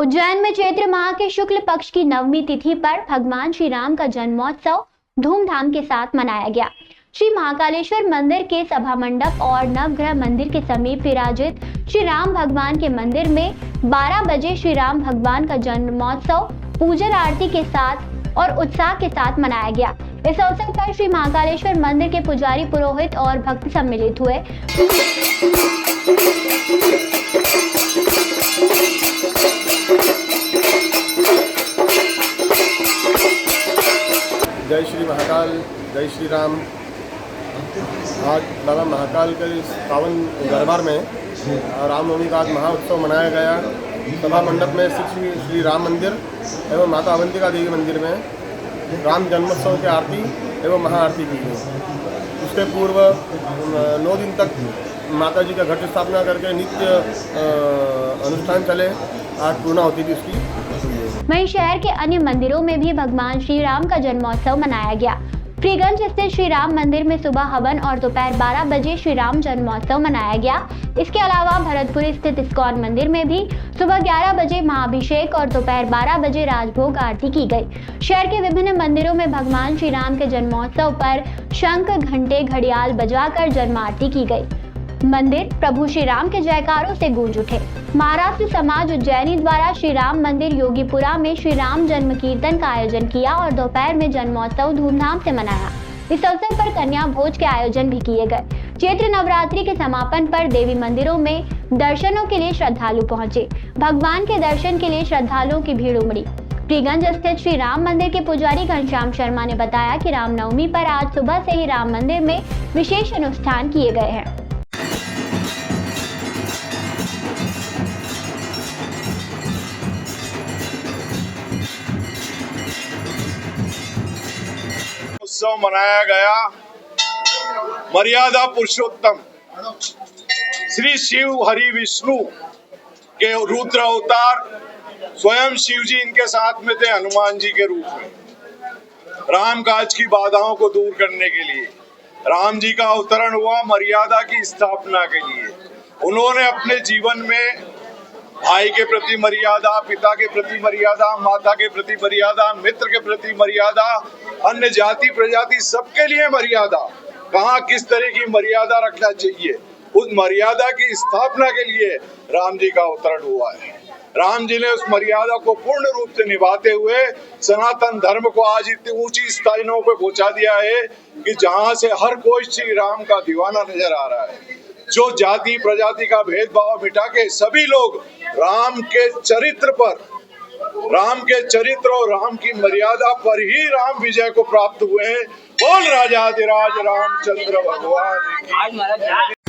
उज्जैन में चैत्र माह के शुक्ल पक्ष की नवमी तिथि पर भगवान श्री राम का जन्मोत्सव धूमधाम के साथ मनाया गया। श्री महाकालेश्वर मंदिर के सभा मंडप और नवग्रह मंदिर के समीप विराजित श्री राम भगवान के मंदिर में 12 बजे श्री राम भगवान का जन्मोत्सव पूजन आरती के साथ और उत्साह के साथ मनाया गया। इस अवसर पर श्री महाकालेश्वर मंदिर के पुजारी, पुरोहित और भक्त सम्मिलित हुए। जय श्री महाकाल, जय श्री राम। आज बाबा महाकाल के इस पावन दरबार में रामनवमी का आज महाउत्सव मनाया गया। सभा मंडप में श्री राम मंदिर एवं माता अवंतिका देवी मंदिर में राम जन्मोत्सव की आरती एवं महाआरती की गई। उसके पूर्व 9 दिन तक माता जी का घट स्थापना करके नित्य अनुष्ठान चले। आज पूर्ण होती थी उसकी। वहीं शहर के अन्य मंदिरों में भी भगवान श्री राम का जन्मोत्सव मनाया गया। फ्रीगंज स्थित श्री राम मंदिर में सुबह हवन और दोपहर 12 बजे श्री राम जन्मोत्सव मनाया गया। इसके अलावा भरतपुर स्थित इस्कॉन मंदिर में भी सुबह 11 बजे महाअभिषेक और दोपहर 12 बजे राजभोग आरती की गई। शहर के विभिन्न मंदिरों में भगवान श्री राम के जन्मोत्सव पर शंख, घंटे, घड़ियाल बजाकर जन्म आरती की गई। मंदिर प्रभु श्री राम के जयकारों से गूंज उठे। महाराष्ट्र समाज उज्जैनी द्वारा श्री राम मंदिर योगीपुरा में श्री राम जन्म कीर्तन का आयोजन किया और दोपहर में जन्मोत्सव धूमधाम से मनाया। इस अवसर पर कन्या भोज के आयोजन भी किए गए। चैत्र नवरात्रि के समापन पर देवी मंदिरों में दर्शनों के लिए श्रद्धालु पहुंचे। भगवान के दर्शन के लिए श्रद्धालुओं की भीड़ उमड़ी। फ्रीगंज स्थित श्री राम मंदिर के पुजारी घनश्याम शर्मा ने बताया कि रामनवमी पर आज सुबह से ही राम मंदिर में विशेष अनुष्ठान किए गए हैं। उत्सव मनाया गया। मर्यादा पुरुषोत्तम श्री शिव हरि विष्णु के रुद्र अवतार स्वयं शिव जी इनके साथ में थे हनुमान जी के रूप में। राम काज की बाधाओं को दूर करने के लिए राम जी का अवतरण हुआ। मर्यादा की स्थापना के लिए उन्होंने अपने जीवन में भाई के प्रति मर्यादा, पिता के प्रति मर्यादा, माता के प्रति मर्यादा, मित्र के प्रति मर्यादा, अन्य जाति प्रजाति सबके लिए मर्यादा, कहाँ किस तरह की मर्यादा रखना चाहिए, उस मर्यादा की स्थापना के लिए राम जी का अवतरण हुआ है। राम जी ने उस मर्यादा को पूर्ण रूप से निभाते हुए सनातन धर्म को आज इतनी ऊंची स्थानों पर पहुंचा दिया है कि जहां से हर कोई श्री राम का दीवाना नजर आ रहा है। जो जाति प्रजाति का भेदभाव मिटा के सभी लोग राम के चरित्र पर, राम के चरित्र और राम की मर्यादा पर ही राम विजय को प्राप्त हुए हैं। बोल राजाधिराज रामचंद्र भगवान की।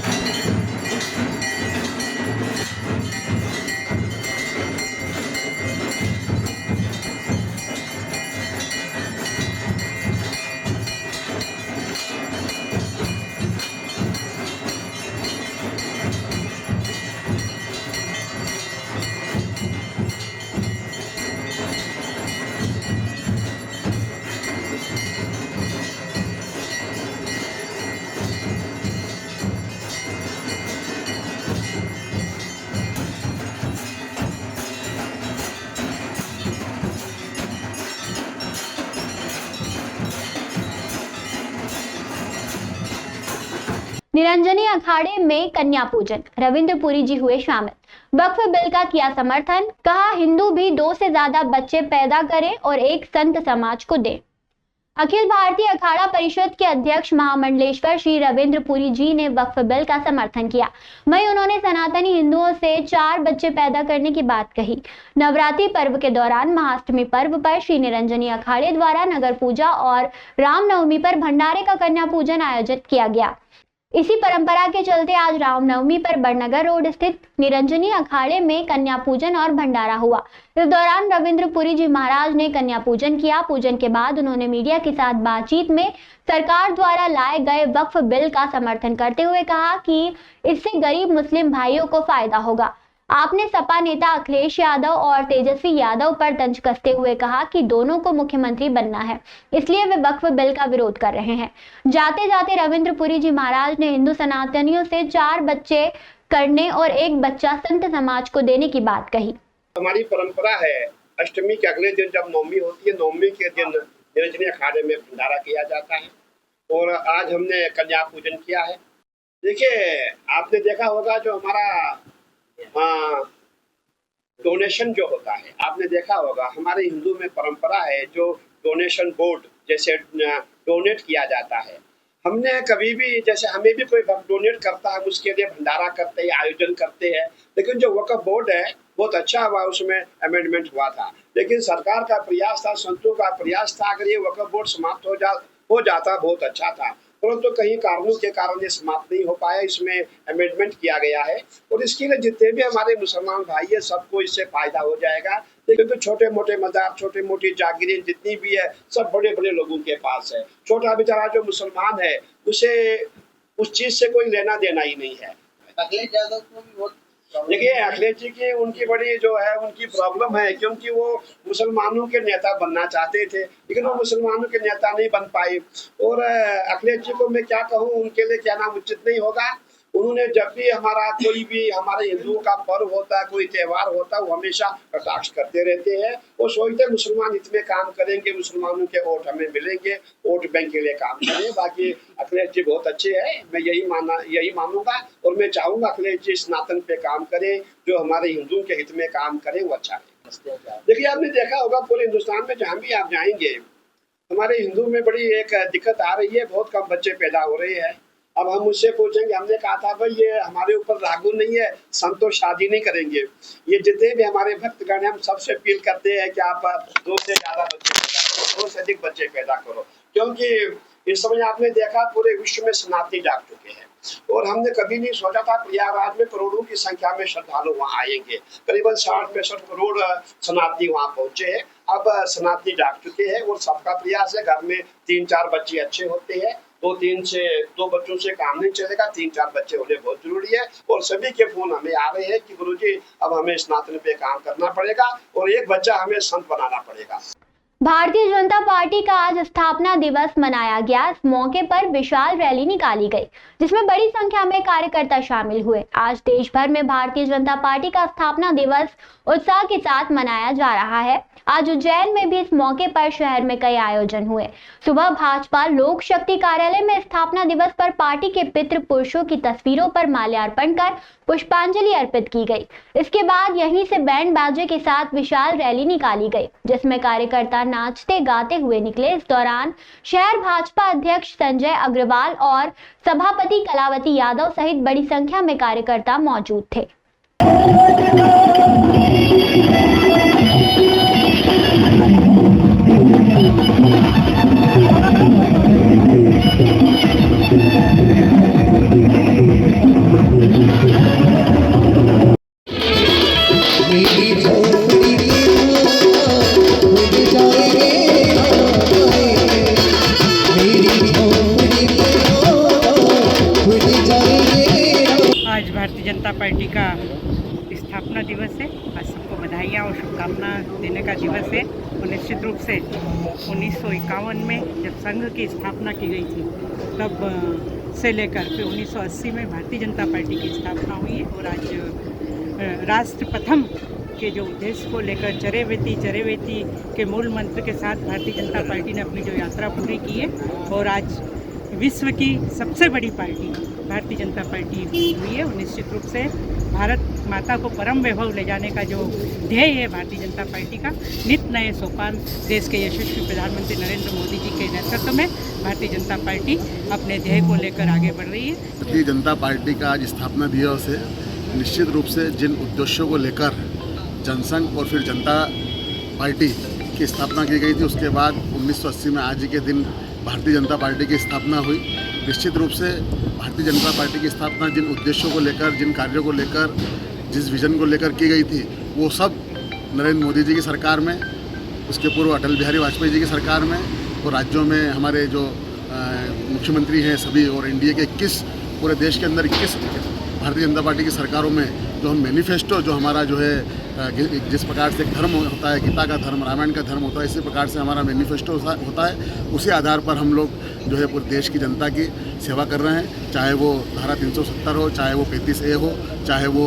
निरंजनी अखाड़े में कन्या पूजन, रविंद्र पुरी जी हुए शामिल। वक्फ बिल का किया समर्थन, कहा हिंदू भी 2 से ज्यादा बच्चे पैदा करें और एक संत समाज को दें। अखिल भारतीय अखाड़ा परिषद के अध्यक्ष महामंडलेश्वर श्री रविंद्र पुरी जी ने वक्फ बिल का समर्थन किया। वहीं उन्होंने सनातनी हिंदुओं से 4 बच्चे पैदा करने की बात कही। नवरात्रि पर्व के दौरान महाअष्टमी पर्व पर श्री निरंजनी अखाड़े द्वारा नगर पूजा और रामनवमी पर भंडारे का कन्या पूजन आयोजित किया गया। इसी परंपरा के चलते आज रामनवमी पर बड़नगर रोड स्थित निरंजनी अखाड़े में कन्या पूजन और भंडारा हुआ। इस दौरान रविंद्र पुरी जी महाराज ने कन्या पूजन किया। पूजन के बाद उन्होंने मीडिया के साथ बातचीत में सरकार द्वारा लाए गए वक्फ बिल का समर्थन करते हुए कहा कि इससे गरीब मुस्लिम भाइयों को फायदा होगा। आपने सपा नेता अखिलेश यादव और तेजस्वी यादव पर तंज कसते हुए कहा कि दोनों को मुख्यमंत्री बनना है, इसलिए वे वक्फ बिल का विरोध कर रहे हैं। जाते जाते रविंद्र पुरी जी महाराज ने हिंदू सनातनियों से 4 बच्चे करने और एक बच्चा संत समाज को देने की बात कही। हमारी परंपरा है अष्टमी के अगले दिन जब नवमी होती है, नवमी के दिन निर्जनी अखाड़े में भंडारा किया जाता है और आज हमने कन्या पूजन किया है। देखिए, आपने देखा होगा जो हमारा डोनेशन जो होता है, आपने देखा होगा हमारे हिंदू में परंपरा है जो डोनेशन बोर्ड जैसे डोनेट किया जाता है। हमने कभी भी, जैसे हमें भी कोई डोनेट करता है, हम उसके लिए भंडारा करते हैं, आयोजन करते हैं, लेकिन जो वक्फ बोर्ड है बहुत अच्छा हुआ, उसमें अमेंडमेंट हुआ था। लेकिन सरकार का प्रयास था, संतों का प्रयास था, अगर ये वक्फ बोर्ड समाप्त हो जाता बहुत अच्छा था, परंतु कई कारणों के कारण ये समाप्त नहीं हो पाया। इसमें अमेंडमेंट किया गया है और इसके लिए जितने भी हमारे मुसलमान भाई है सबको इससे फायदा हो जाएगा। लेकिन तो छोटे मोटे मजार, छोटे मोटी जागीरें जितनी भी है सब बड़े बड़े लोगों के पास है। छोटा बेचारा जो मुसलमान है उसे उस चीज से कोई लेना देना ही नहीं है। अखिलेश यादव को भी वोट, देखिए, अखिलेश जी की उनकी बड़ी जो है उनकी प्रॉब्लम है, क्योंकि वो मुसलमानों के नेता बनना चाहते थे लेकिन वो मुसलमानों के नेता नहीं बन पाए। और अखिलेश जी को मैं क्या कहूँ, उनके लिए कहना उचित नहीं होगा। उन्होंने जब भी हमारा कोई भी हमारे हिंदुओं का पर्व होता है, कोई त्योहार होता है, वो हमेशा कटाक्ष करते रहते हैं। वो सोचते मुसलमान इतने काम करेंगे, मुसलमानों के वोट हमें मिलेंगे, वोट बैंक के लिए काम करें। बाकी अखिलेश जी बहुत अच्छे हैं, मैं यही मानूंगा और मैं चाहूंगा अखिलेश जी सनातन पे काम करें, जो हमारे हिंदुओं के हित में काम करें, वो अच्छा है। देखिए, आपने देखा होगा पूरे हिंदुस्तान में जहाँ भी आप जाएंगे हमारे हिंदू में बड़ी एक दिक्कत आ रही है, बहुत कम बच्चे पैदा हो रहे हैं। अब हम उससे पूछेंगे, हमने कहा था भाई ये हमारे ऊपर लागू नहीं है, संत शादी नहीं करेंगे। ये जितने भी हमारे भक्तगण हैं हम सबसे अपील करते हैं कि आप 2 से ज़्यादा बच्चे पैदा करो, 2 से अधिक बच्चे पैदा करो, क्योंकि इस समय आपने देखा पूरे विश्व में सनातनी जाग चुके हैं और हमने कभी नहीं सोचा था प्रयागराज में करोड़ों की संख्या में श्रद्धालु वहाँ आएंगे। करीबन 60-65 करोड़ सनातनी वहाँ पहुंचे हैं। अब सनातनी जाग चुके हैं और सबका प्रयास है, घर में 3-4 बच्चे अच्छे होते हैं। 2 बच्चों से काम नहीं चलेगा, 3-4 बच्चे होने बहुत जरूरी है। और सभी के फोन हमें आ रहे हैं कि गुरुजी अब हमें सनातन पे काम करना पड़ेगा और एक बच्चा हमें संत बनाना पड़ेगा। भारतीय जनता पार्टी का आज स्थापना दिवस मनाया गया। इस मौके पर विशाल रैली निकाली गई जिसमें बड़ी संख्या में कार्यकर्ता शामिल हुए। आज देश भर में भारतीय जनता पार्टी का स्थापना दिवस उत्साह के साथ मनाया जा रहा है। आज उज्जैन में भी इस मौके पर शहर में कई आयोजन हुए। सुबह भाजपा लोक शक्ति कार्यालय में स्थापना दिवस पर पार्टी के पितृ पुरुषों की तस्वीरों पर माल्यार्पण कर पुष्पांजलि अर्पित की गई। इसके बाद यहीं से बैंड बाजे के साथ विशाल रैली निकाली गई जिसमें कार्यकर्ता नाचते गाते हुए निकले। इस दौरान शहर भाजपा अध्यक्ष संजय अग्रवाल और सभापति कलावती यादव सहित बड़ी संख्या में कार्यकर्ता मौजूद थे। आज भारतीय जनता पार्टी का स्थापना दिवस है। आज सबको बधाइयाँ और शुभकामनाएं देने का दिवस है। और निश्चित रूप से 1951 में जब संघ की स्थापना की गई थी तब से लेकर फिर 1980 में भारतीय जनता पार्टी की स्थापना हुई है। और आज राष्ट्र प्रथम के जो उद्देश्य को लेकर चरेवेती के मूल मंत्र के साथ भारतीय जनता पार्टी ने अपनी जो यात्रा पूरी की है और आज विश्व की सबसे बड़ी पार्टी भारतीय जनता पार्टी हुई है। और निश्चित रूप से भारत माता को परम वैभव ले जाने का जो ध्येय है भारतीय जनता पार्टी का, नित नए सोपान देश के यशस्वी प्रधानमंत्री नरेंद्र मोदी जी के नेतृत्व में भारतीय जनता पार्टी अपने ध्येय को लेकर आगे बढ़ रही है। भारतीय जनता पार्टी का आज स्थापना दिवस है। निश्चित रूप से जिन उद्देश्यों को लेकर जनसंघ और फिर जनता पार्टी की स्थापना की गई थी, उसके बाद 1980 में आज के दिन भारतीय जनता पार्टी की स्थापना हुई। निश्चित रूप से भारतीय जनता पार्टी की स्थापना जिन उद्देश्यों को लेकर, जिन कार्यों को लेकर, जिस विजन को लेकर की गई थी, वो सब नरेंद्र मोदी जी की सरकार में, उसके पूर्व अटल बिहारी वाजपेयी जी की सरकार में और राज्यों में हमारे जो मुख्यमंत्री हैं सभी और एनडीए के 21 पूरे देश के अंदर 21 भारतीय जनता पार्टी की सरकारों में जो हम मैनिफेस्टो जो हमारा जो है जिस प्रकार से धर्म होता है, गीता का धर्म, रामायण का धर्म होता है, इसी प्रकार से हमारा मैनिफेस्टो होता है। उसी आधार पर हम लोग जो है पूरे देश की जनता की सेवा कर रहे हैं, चाहे वो धारा 370 हो, चाहे वो 35A हो, चाहे वो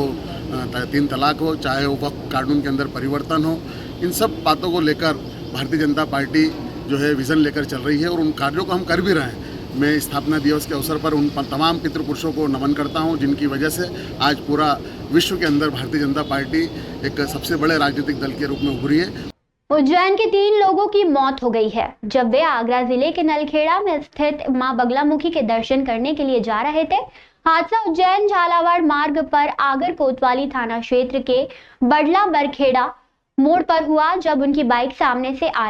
तीन तलाक हो, चाहे वो वक्फ कानून के अंदर परिवर्तन हो, इन सब बातों को लेकर भारतीय जनता पार्टी जो है विज़न लेकर चल रही है और उन कार्यों को हम कर भी रहे हैं। मैं स्थापना दिवस के अवसर पर उन तमाम पितृपुरुषों को नमन करता हूं, जिनकी वजह से आज पूरा विश्व के अंदर भारतीय जनता पार्टी एक सबसे बड़े राजनीतिक दल के रूप में उभरी है। उज्जैन के 3 लोगों की मौत हो गई है जब वे आगरा जिले के नलखेड़ा में स्थित मां बगलामुखी के दर्शन करने के लिए जा रहे थे। हादसा उज्जैन झालावाड़ मार्ग पर आगर कोतवाली थाना क्षेत्र के बडला बरखेड़ा मोड़ पर हुआ जब उनकी बाइक सामने से आ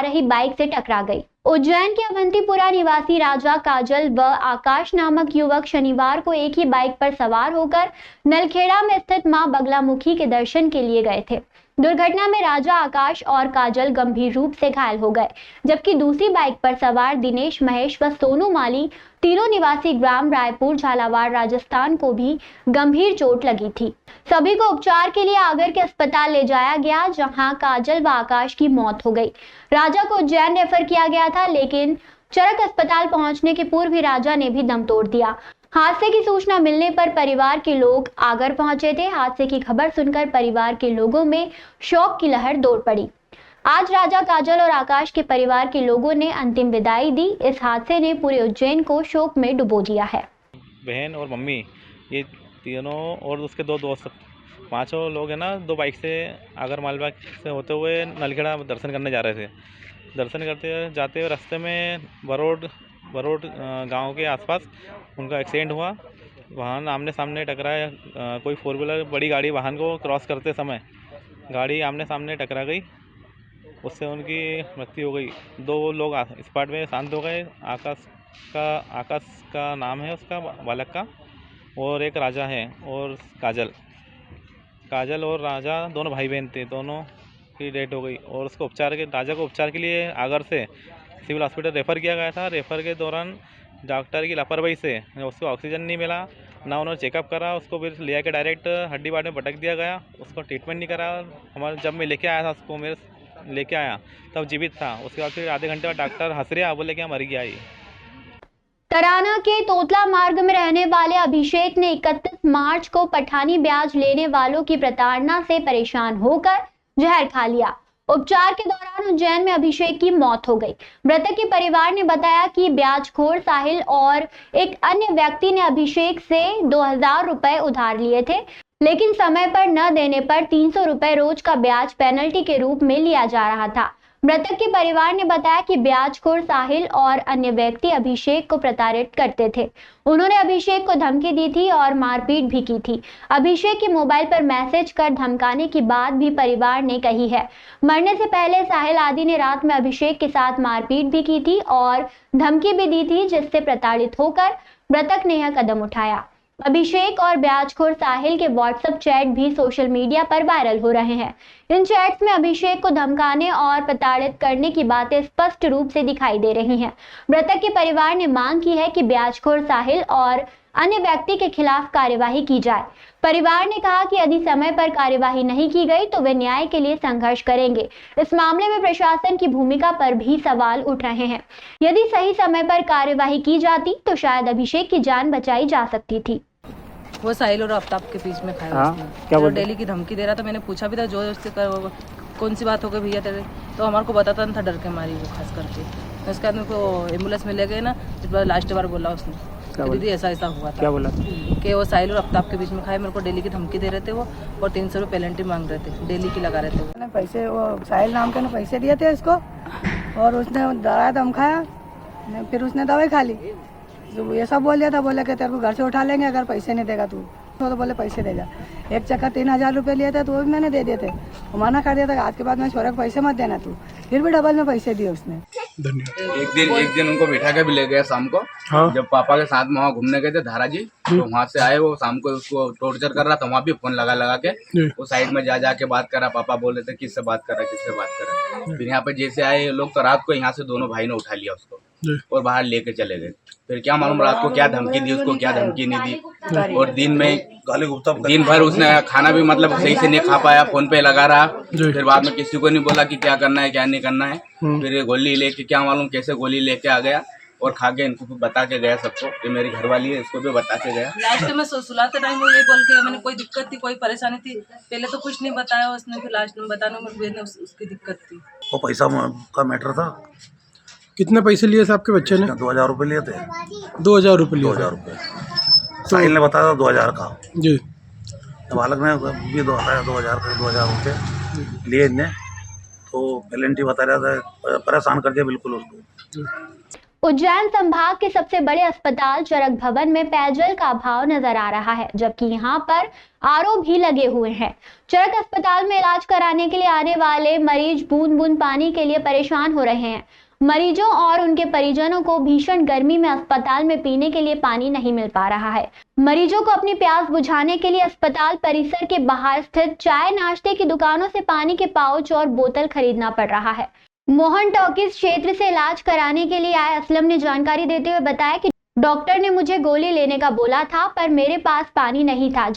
रही बाइक से टकरा गई। उज्जैन के अवंतीपुरा निवासी राजा काजल व आकाश नामक युवक शनिवार को एक ही बाइक पर सवार होकर नलखेड़ा में स्थित मां बगलामुखी के दर्शन के लिए गए थे। दुर्घटना में राजा, आकाश और काजल गंभीर रूप से घायल हो गए, जबकि दूसरी बाइक पर सवार दिनेश, महेश व सोनू माली तीनों निवासी ग्राम रायपुर झालावाड़ राजस्थान को भी गंभीर चोट लगी थी। सभी को उपचार के लिए आगर के अस्पताल ले जाया गया, जहां काजल व आकाश की मौत हो गई। राजा को उज्जैन रेफर किया गया था, लेकिन चरक अस्पताल पहुंचने के पूर्व ही राजा ने भी दम तोड़ दिया। हादसे की सूचना मिलने पर परिवार के लोग आगर पहुंचे थे। हादसे की खबर सुनकर परिवार के लोगों में शोक की लहर दौड़ पड़ी। आज राजा, काजल और आकाश के परिवार के लोगों ने अंतिम विदाई दी। इस हादसे ने पूरे उज्जैन को शोक में डुबो दिया है। बहन और मम्मी, ये तीनों और उसके 2 दोस्त, 5 लोग हैं ना, 2 बाइक से आगर मालवा से होते हुए नलखेड़ा दर्शन करने जा रहे थे। दर्शन करते जाते हुए रास्ते में बरोड गांव के आसपास उनका एक्सीडेंट हुआ। वाहन आमने सामने टकराया। कोई 4 व्हीलर बड़ी गाड़ी वाहन को क्रॉस करते समय गाड़ी आमने सामने टकरा गई, उससे उनकी मृत्यु हो गई। 2 लोग स्पॉट में शांत हो गए। आकाश का नाम है उसका, बालक का, और एक राजा है और काजल और राजा दोनों भाई बहन थे, दोनों की डेथ हो गई। और उसको राजा को उपचार के लिए आगर से सिविल हॉस्पिटल रेफ़र किया गया था। रेफ़र के दौरान डॉक्टर की लापरवाही से उसको ऑक्सीजन नहीं मिला, ना उन्होंने चेकअप करा, उसको फिर ले आके डायरेक्ट हड्डी बाट में पटक दिया गया। उसको ट्रीटमेंट नहीं करा। जब मैं लेके आया था उसको, मेरे लेके आया तब जीवित था। उसके बाद फिर आधे घंटे बाद डॉक्टर हंस रहा, बोले कि मर गया। तराना के तोतला मार्ग में रहने वाले अभिषेक ने 31 मार्च को पठानी ब्याज लेने वालों की प्रताड़ना से परेशान होकर जहर खा लिया। उपचार के दौरान उज्जैन में अभिषेक की मौत हो गई। मृतक के परिवार ने बताया कि ब्याजखोर साहिल और एक अन्य व्यक्ति ने अभिषेक से 2000 रुपए उधार लिए थे, लेकिन समय पर न देने पर 300 रुपए रोज का ब्याज पेनल्टी के रूप में लिया जा रहा था। मृतक के परिवार ने बताया कि ब्याजखोर साहिल और अन्य व्यक्ति अभिषेक को प्रताड़ित करते थे। उन्होंने अभिषेक को धमकी दी थी और मारपीट भी की थी। अभिषेक के मोबाइल पर मैसेज कर धमकाने की बात भी परिवार ने कही है। मरने से पहले साहिल आदि ने रात में अभिषेक के साथ मारपीट भी की थी और धमकी भी दी थी, जिससे प्रताड़ित होकर मृतक ने यह कदम उठाया। अभिषेक और ब्याजखोर साहिल के व्हाट्सएप चैट भी सोशल मीडिया पर वायरल हो रहे हैं। इन चैट्स में अभिषेक को धमकाने और प्रताड़ित करने की बातें स्पष्ट रूप से दिखाई दे रही हैं। मृतक के परिवार ने मांग की है कि ब्याजखोर साहिल और अन्य व्यक्ति के खिलाफ कार्यवाही की जाए। परिवार ने कहा कि यदि समय पर कार्यवाही नहीं की गई तो वे न्याय के लिए संघर्ष करेंगे। इस मामले में प्रशासन की भूमिका पर भी सवाल उठ रहे हैं। यदि सही समय पर कार्यवाही की जाती तो शायद अभिषेक की जान बचाई जा सकती थी। वो साहिल और आफ्ताब के बीच में खाया उसने। क्या बोल डेली की धमकी दे रहा था। मैंने पूछा भी था जो उससे कौन सी बात हो गई भैया तेरे, तो हमारे को बताता नहीं था, डर के मारी वो खास करके। उसके बाद मेरे को एम्बुलेंस में ले गए ना, इस बार लास्ट बार बोला उसने, दीदी ऐसा हुआ था। क्या बोला कि वो साहिल और आफ्ताब के बीच में खाए, मेरे को डेली की धमकी दे रहे थे वो, और 300 रुपये पेनल्टी मांग रहे थे, डेली की लगा रहे थे वो। पैसे वो साहिल नाम के ने पैसे दिए थे इसको, और उसने डराया धमकाया, फिर उसने दवाई खा ली। जो ये सब बोल दिया था, बोले कि तेरे को घर से उठा लेंगे अगर पैसे नहीं देगा तू। तो बोले पैसे दे जा। एक चक्कर 3000 रुपये लिए थे तो वो भी मैंने दे दिए थे। मना कर दिया था आज के बाद मैं छोरे को पैसे मत देना तू, फिर भी डबल में पैसे दिए उसने। एक दिन उनको बिठा के भी ले गया शाम को। हाँ। जब पापा के साथ वहाँ घूमने गए थे धारा जी, तो वहाँ से आए, वो शाम को उसको टॉर्चर कर रहा था। वहाँ भी फोन लगा के वो साइड में जा के बात कर रहा। पापा बोल रहे थे किससे बात कर रहा। फिर यहाँ पे जैसे आए लोग तो रात को यहाँ से दोनों भाई ने उठा लिया उसको और बाहर लेके चले गए। फिर क्या मालूम रात को क्या धमकी दी उसको, क्या धमकी नहीं दी। और दिन भर उसने खाना भी मतलब सही से नहीं खा पाया, फोन पे लगा रहा। फिर बाद में किसी को नहीं बोला कि क्या करना है क्या नहीं करना है। फिर गोली लेके क्या मालूम कैसे गोली लेके आ गया और खा के इनको बता के गया सबको। ये मेरी घरवाली है, इसको भी बता के गया। लास्ट में सुलाते टाइम वो ये बोल के मैंने कोई दिक्कत थी, कोई परेशानी थी, पहले तो कुछ नहीं बताया उसने, फिर लास्ट में बताने में उसकी दिक्कत थी। वो पैसा का मैटर था। कितने पैसे लिए थे आपके बच्चे ने? 2000 रुपये लिए थे। 2000 रुपये लिए? 2000 रुपये साहिल ने बताया था 2000 का जी। बालक ने भी 2000 का 2000 रुपये लिए इनने, तो पेलेंटी बता रहा था, परेशान कर दिया बिल्कुल उसको। उज्जैन संभाग के सबसे बड़े अस्पताल चरक भवन में पेयजल का अभाव नजर आ रहा है, जबकि यहां पर आरओ भी लगे हुए हैं। चरक अस्पताल में इलाज कराने के लिए आने वाले मरीज बूंद बूंद पानी के लिए परेशान हो रहे हैं। मरीजों और उनके परिजनों को भीषण गर्मी में अस्पताल में पीने के लिए पानी नहीं मिल पा रहा है। मरीजों को अपनी प्यास बुझाने के लिए अस्पताल परिसर के बाहर स्थित चाय नाश्ते की दुकानों से पानी के पाउच और बोतल खरीदना पड़ रहा है। मोहन टॉकीज क्षेत्र से इलाज कराने के लिए आए असलम ने जानकारी देते हुए बताया कि डॉक्टर ने मुझे गोली लेने का बोला था, पर मेरे पास पानी नहीं था।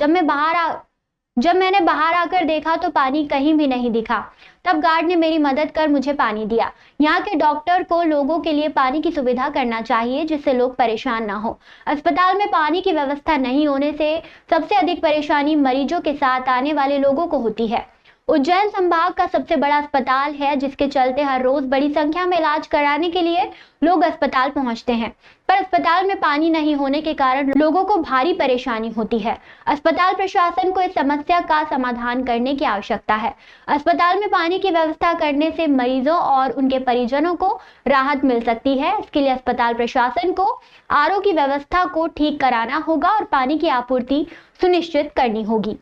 जब मैंने बाहर आकर देखा तो पानी कहीं भी नहीं दिखा। तब गार्ड ने मेरी मदद कर मुझे पानी दिया। यहाँ के डॉक्टर को लोगों के लिए पानी की सुविधा करना चाहिए, जिससे लोग परेशान ना हो। अस्पताल में पानी की व्यवस्था नहीं होने से सबसे अधिक परेशानी मरीजों के साथ आने वाले लोगों को होती है। उज्जैन संभाग का सबसे बड़ा अस्पताल है, जिसके चलते हर रोज बड़ी संख्या में इलाज कराने के लिए लोग अस्पताल पहुंचते हैं, पर अस्पताल में पानी नहीं होने के कारण लोगों को भारी परेशानी होती है। अस्पताल प्रशासन को इस समस्या का समाधान करने की आवश्यकता है। अस्पताल में पानी की व्यवस्था करने से मरीजों और उनके परिजनों को राहत मिल सकती है। इसके लिए अस्पताल प्रशासन को आरओ की व्यवस्था को ठीक कराना होगा और पानी की आपूर्ति सुनिश्चित करनी होगी।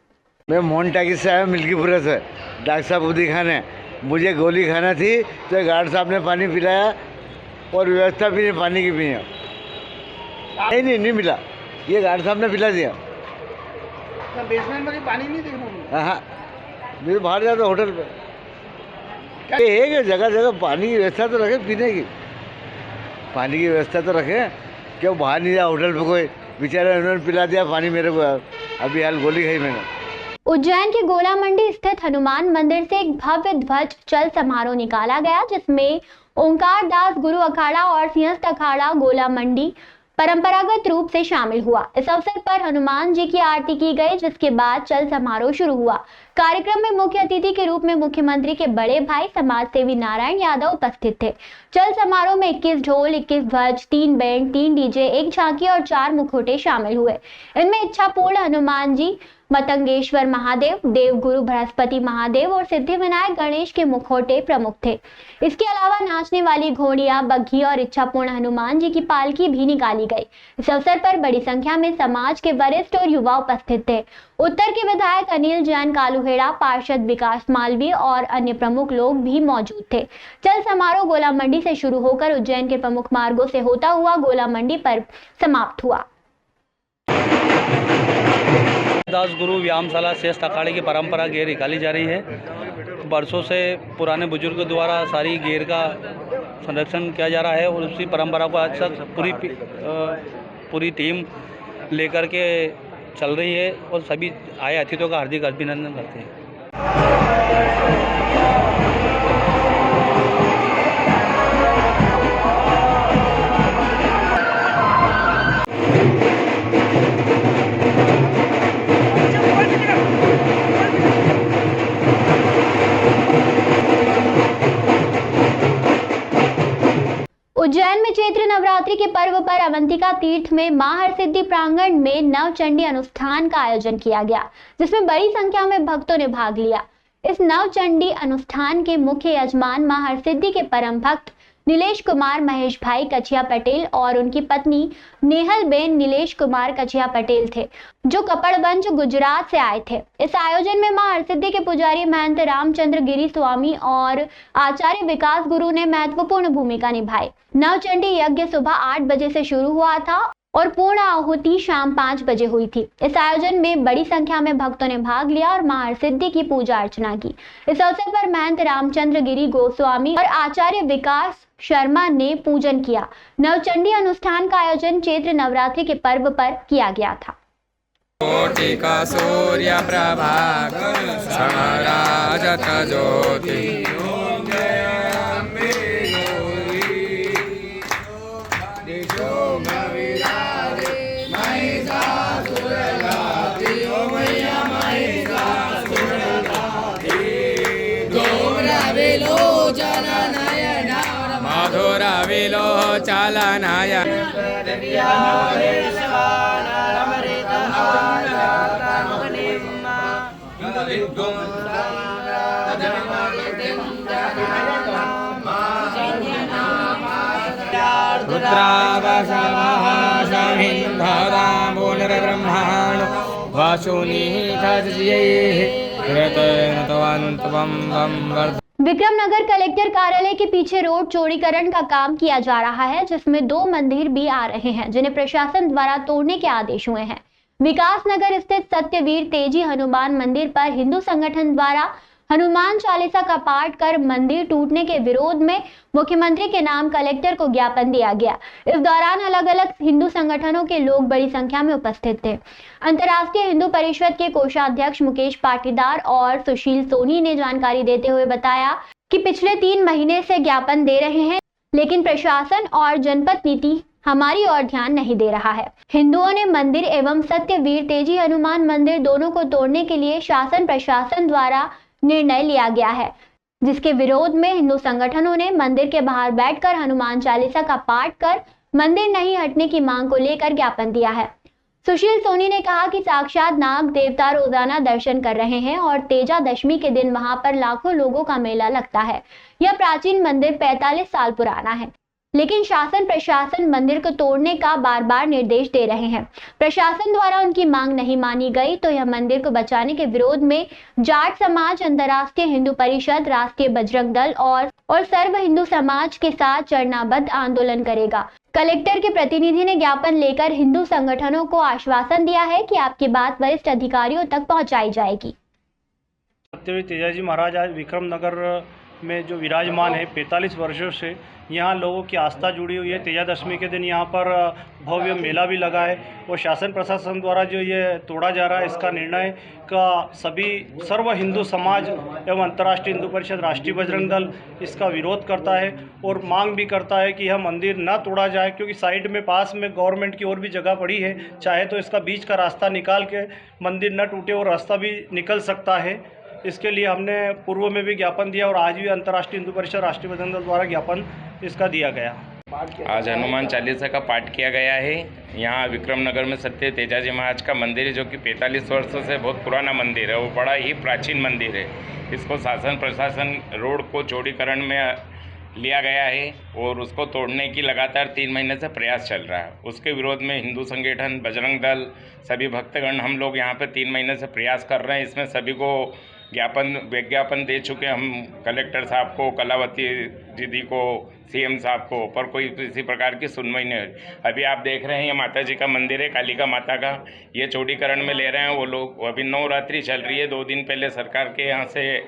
मैं मोहन टॉकीज से आया, मिल्कीपुरा से। डॉक्टर साहब को दिखाने मुझे गोली खाना थी, तो गार्ड साहब ने पानी पिलाया और व्यवस्था भी नहीं पानी की भी नहीं मिला। ये गार्ड साहब ने पिला दिया। तो बेसमेंट में पानी नहीं देखा? हाँ, मेरे बाहर जाता होटल पे है, जगह जगह पानी की व्यवस्था तो रखे, पीने की पानी की व्यवस्था तो रखे। क्यों बाहर नहीं जा होटल पे कोई बेचारा, उन्होंने पिला दिया पानी मेरे को। अभी हाल गोली खाई मैंने। उज्जैन के गोला मंडी स्थित हनुमान मंदिर से एक भव्य ध्वज चल समारोह निकाला गया, जिसमें ओंकार दास गुरु अखाड़ा और सिंहस्थ अखाड़ा गोला मंडी परंपरागत रूप से शामिल हुआ। इस अवसर पर हनुमान जी की आरती की गई, जिसके बाद चल समारोह शुरू हुआ। कार्यक्रम में मुख्य अतिथि के रूप में मुख्यमंत्री के बड़े भाई समाज सेवी नारायण यादव उपस्थित थे। चल समारोह में 21 ढोल, 21 ध्वज, 3 बैंड, 3 डीजे, 1 झांकी और 4 मुखौटे शामिल हुए। इनमें इच्छापूर्ण हनुमान जी, मतंगेश्वर महादेव, देवगुरु बृहस्पति महादेव और सिद्धि विनायक गणेश के मुखौटे प्रमुख थे। इसके अलावा नाचने वाली घोड़ियां, बग्घी और इच्छापूर्ण हनुमान जी की पालकी भी निकाली गई। इस अवसर पर बड़ी संख्या में समाज के वरिष्ठ और युवा उपस्थित थे। उत्तर के विधायक अनिल जैन कालूहेड़ा, पार्षद विकास मालवीय और अन्य प्रमुख लोग भी मौजूद थे। चल समारोह गोला मंडी से शुरू होकर उज्जैन के प्रमुख मार्गों से होता हुआ गोला मंडी पर समाप्त हुआ। दास गुरु व्यायामशाला श्रेष्ठ अखाड़े की परंपरा गेर निकाली जा रही है। बरसों से पुराने बुजुर्गों द्वारा सारी गेर का संरक्षण किया जा रहा है और उसी परंपरा को आज तक पूरी टीम लेकर के चल रही है और सभी आए अतिथियों का हार्दिक अभिनंदन करते हैं। उज्जैन में चैत्र नवरात्रि के पर्व पर अवंतिका तीर्थ में मां हरसिद्धि प्रांगण में नवचंडी अनुष्ठान का आयोजन किया गया, जिसमें बड़ी संख्या में भक्तों ने भाग लिया। इस नवचंडी अनुष्ठान के मुख्य यजमान मां हरसिद्धि के परम भक्त नीलेश कुमार महेश भाई कछिया पटेल और उनकी पत्नी नेहल बेन नीलेश कुमार कछिया पटेल थे, जो कपड़वंज गुजरात से आए थे। इस आयोजन में मां हरसिद्धि के पुजारी महंत रामचंद्र गिरी स्वामी और आचार्य विकास गुरु ने महत्वपूर्ण भूमिका निभाई। नवचंडी यज्ञ सुबह 8 बजे से शुरू हुआ था और पूर्ण आहुति शाम 5 बजे हुई थी। इस आयोजन में बड़ी संख्या में भक्तों ने भाग लिया और मां हरसिद्धि की पूजा अर्चना की। इस अवसर पर महंत रामचंद्र गिरी गोस्वामी और आचार्य विकास शर्मा ने पूजन किया। नवचंडी अनुष्ठान का आयोजन चैत्र नवरात्रि के पर्व पर किया गया था। कोटि का सूर्य प्रभा समराजत ज्योति पालनाय रुद्रावशमहाशमिन्धराम्बुनिर्ब्रह्माणो विक्रमनगर कलेक्टर कार्यालय के पीछे रोड चौड़ीकरण का काम किया जा रहा है, जिसमें 2 मंदिर भी आ रहे हैं जिन्हें प्रशासन द्वारा तोड़ने के आदेश हुए हैं। विकास नगर स्थित सत्यवीर तेजी हनुमान मंदिर पर हिंदू संगठन द्वारा हनुमान चालीसा का पाठ कर मंदिर टूटने के विरोध में मुख्यमंत्री के नाम कलेक्टर को ज्ञापन दिया गया। इस दौरान अलग अलग हिंदू संगठनों के लोग बड़ी संख्या में उपस्थित थे। अंतर्राष्ट्रीय हिंदू परिषद के कोषाध्यक्ष मुकेश पाटीदार और सुशील सोनी ने जानकारी देते हुए बताया कि पिछले 3 महीने से ज्ञापन दे रहे हैं, लेकिन प्रशासन और जनपद नीति हमारी ओर ध्यान नहीं दे रहा है। हिंदुओं ने मंदिर एवं सत्यवीर तेजी हनुमान मंदिर दोनों को तोड़ने के लिए शासन प्रशासन द्वारा निर्णय लिया गया है, जिसके विरोध में हिंदू संगठनों ने मंदिर के बाहर बैठकर हनुमान चालीसा का पाठ कर मंदिर नहीं हटने की मांग को लेकर ज्ञापन दिया है। सुशील सोनी ने कहा कि साक्षात नाग देवता रोजाना दर्शन कर रहे हैं और तेजा दशमी के दिन वहां पर लाखों लोगों का मेला लगता है। यह प्राचीन मंदिर 45 साल पुराना है, लेकिन शासन प्रशासन मंदिर को तोड़ने का बार बार निर्देश दे रहे हैं। प्रशासन द्वारा उनकी मांग नहीं मानी गई तो यह मंदिर को बचाने के विरोध में जाट समाज, अंतर्राष्ट्रीय हिंदू परिषद, राष्ट्रीय बजरंग दल और सर्व हिंदू समाज के साथ चरणबद्ध आंदोलन करेगा। कलेक्टर के प्रतिनिधि ने ज्ञापन लेकर हिंदू संगठनों को आश्वासन दिया है कि आपकी बात वरिष्ठ अधिकारियों तक पहुंचाई जाएगी। सत्यवीर तेजाजी महाराज आज विक्रमनगर में जो विराजमान है 45 वर्षों से यहाँ लोगों की आस्था जुड़ी हुई है। तेजा दशमी के दिन यहाँ पर भव्य मेला भी लगा है और शासन प्रशासन द्वारा जो ये तोड़ा जा रहा है, इसका निर्णय का सभी सर्व हिंदू समाज एवं अंतर्राष्ट्रीय हिंदू परिषद, राष्ट्रीय बजरंग दल इसका विरोध करता है और मांग भी करता है कि यह मंदिर न तोड़ा जाए, क्योंकि साइड में पास में गवर्नमेंट की और भी जगह पड़ी है। चाहे तो इसका बीच का रास्ता निकाल के मंदिर न टूटे और रास्ता भी निकल सकता है। इसके लिए हमने पूर्व में भी ज्ञापन दिया और आज भी अंतर्राष्ट्रीय हिंदू परिषद, राष्ट्रीय बजरंग दल द्वारा ज्ञापन इसका दिया गया। आज हनुमान चालीसा का पाठ किया गया है। यहाँ विक्रमनगर में सत्य तेजाजी महाराज का मंदिर है, जो कि 45 वर्षों से बहुत पुराना मंदिर है। वो बड़ा ही प्राचीन मंदिर है। इसको शासन प्रशासन रोड को चौड़ीकरण में लिया गया है और उसको तोड़ने की लगातार 3 महीने से प्रयास चल रहा है। उसके विरोध में हिंदू संगठन, बजरंग दल, सभी भक्तगण हम लोग यहाँ पे 3 महीने से प्रयास कर रहे हैं। इसमें सभी को विज्ञापन दे चुके हम कलेक्टर साहब को, कलावती दीदी को, सीएम साहब को, पर कोई किसी प्रकार की सुनवाई नहीं हुई। अभी आप देख रहे हैं ये माता जी का मंदिर है, कालिका माता का, ये चौड़ीकरण में ले रहे हैं वो लोग। अभी नवरात्रि चल रही है। 2 दिन पहले सरकार के यहाँ से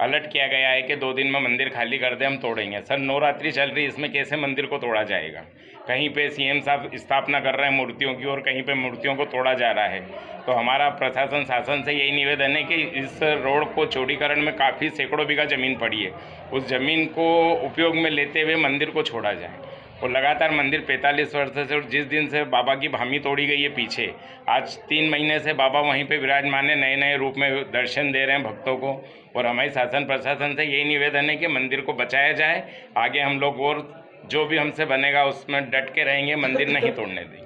अलर्ट किया गया है कि 2 दिन में मंदिर खाली कर दे, हम तोड़ेंगे। सर नवरात्रि चल रही है, इसमें कैसे मंदिर को तोड़ा जाएगा? कहीं पे सीएम साहब स्थापना कर रहे हैं मूर्तियों की और कहीं पे मूर्तियों को तोड़ा जा रहा है। तो हमारा प्रशासन शासन से यही निवेदन है कि इस रोड को चौड़ीकरण में काफ़ी सैकड़ों बीघा ज़मीन पड़ी है, उस ज़मीन को उपयोग में लेते हुए मंदिर को छोड़ा जाए। और लगातार मंदिर 45 वर्ष से, और जिस दिन से बाबा की भामी तोड़ी गई है पीछे, आज 3 महीने से बाबा वहीं पे विराजमान है, नए नए रूप में दर्शन दे रहे हैं भक्तों को। और हमारी शासन प्रशासन से यही निवेदन है कि मंदिर को बचाया जाए। आगे हम लोग और जो भी हमसे बनेगा उसमें डट के रहेंगे, मंदिर नहीं तोड़ने देंगे।